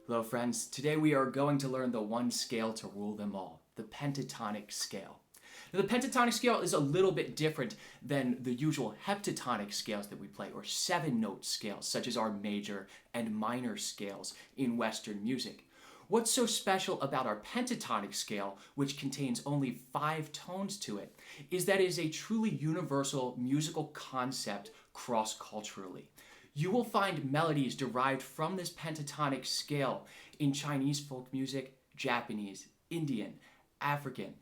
Hello friends, today we are going to learn the one scale to rule them all, the pentatonic scale. Now, the pentatonic scale is a little bit different than the usual heptatonic scales that we play, or 7-note scales, such as our major and minor scales in Western music. What's so special about our pentatonic scale, which contains only 5 tones to it, is that it is a truly universal musical concept cross-culturally. You will find melodies derived from this pentatonic scale in Chinese folk music, Japanese, Indian, African,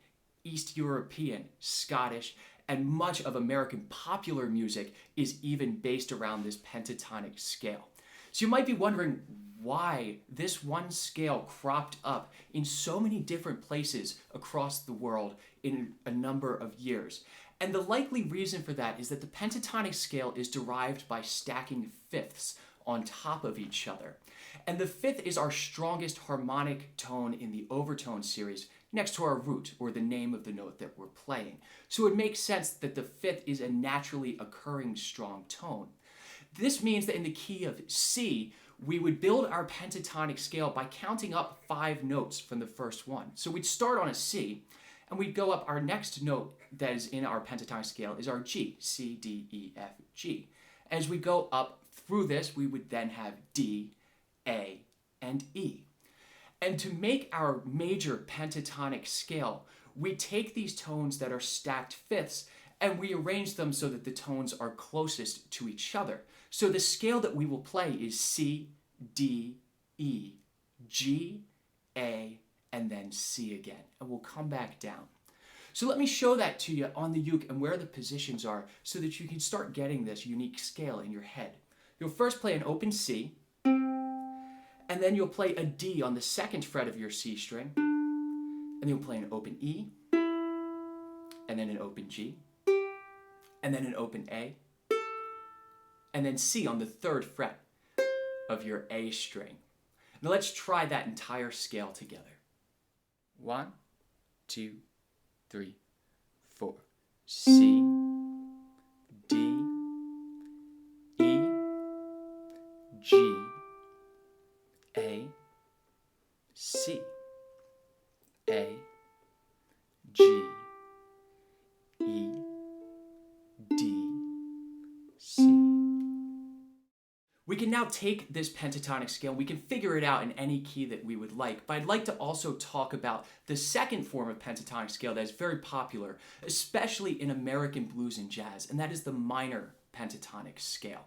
East European, Scottish, and much of American popular music is even based around this pentatonic scale. So you might be wondering why this one scale cropped up in so many different places across the world in a number of years. And the likely reason for that is that the pentatonic scale is derived by stacking fifths on top of each other. And the fifth is our strongest harmonic tone in the overtone series next to our root, or the name of the note that we're playing. So it makes sense that the fifth is a naturally occurring strong tone. This means that in the key of C, we would build our pentatonic scale by counting up 5 notes from the first one. So we'd start on a C, and we'd go up. Our next note that is in our pentatonic scale is our G, C, D, E, F, G. As we go up through this, we would then have D, A, and E. And to make our major pentatonic scale, we take these tones that are stacked fifths and we arrange them so that the tones are closest to each other. So the scale that we will play is C, D, E, G, A, and then C again. And we'll come back down. So let me show that to you on the uke and where the positions are so that you can start getting this unique scale in your head. You'll first play an open C, and then you'll play a D on the 2nd fret of your C string, and then you'll play an open E, and then an open G, and then an open A, and then C on the 3rd fret of your A string. Now let's try that entire scale together. 1, 2, 3, 4. C, D, E, G, A, C, A, G, E, D, C. We can now take this pentatonic scale, we can figure it out in any key that we would like, but I'd like to also talk about the second form of pentatonic scale that is very popular, especially in American blues and jazz, and that is the minor pentatonic scale.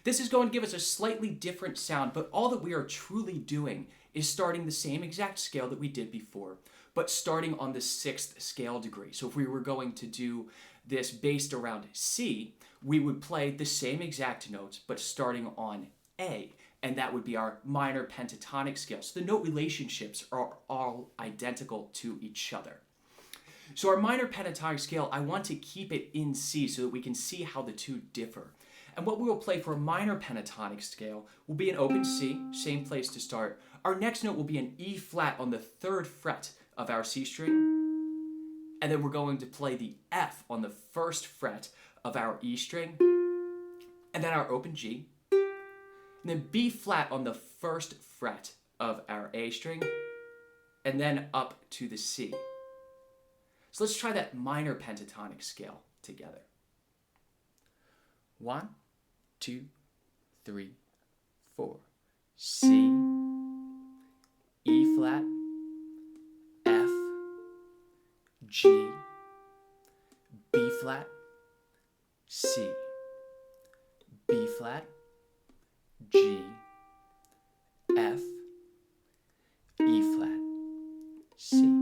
This is going to give us a slightly different sound, but all that we are truly doing is starting the same exact scale that we did before, but starting on the 6th scale degree. So if we were going to do this based around C, we would play the same exact notes, but starting on A, and that would be our minor pentatonic scale. So the note relationships are all identical to each other. So our minor pentatonic scale, I want to keep it in C so that we can see how the two differ. And what we will play for a minor pentatonic scale will be an open C, same place to start. Our next note will be an E flat on the 3rd fret of our C string, and then we're going to play the F on the 1st fret of our E string, and then our open G, and then B flat on the 1st fret of our A string, and then up to the C. So let's try that minor pentatonic scale together. 1, 2, 3, 4. C, E flat, F, G, B flat, C, B flat, G, F, E flat, C.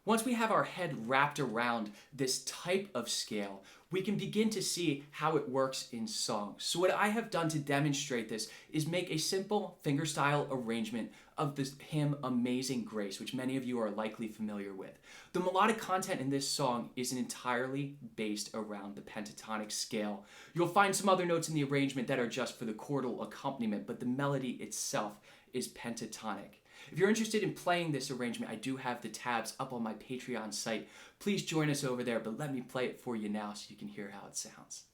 Once we have our head wrapped around this type of scale, we can begin to see how it works in song. So what I have done to demonstrate this is make a simple fingerstyle arrangement of the hymn Amazing Grace, which many of you are likely familiar with. The melodic content in this song is entirely based around the pentatonic scale. You'll find some other notes in the arrangement that are just for the chordal accompaniment, but the melody itself is pentatonic. If you're interested in playing this arrangement, I do have the tabs up on my Patreon site. Please join us over there, but let me play it for you now so you can hear how it sounds.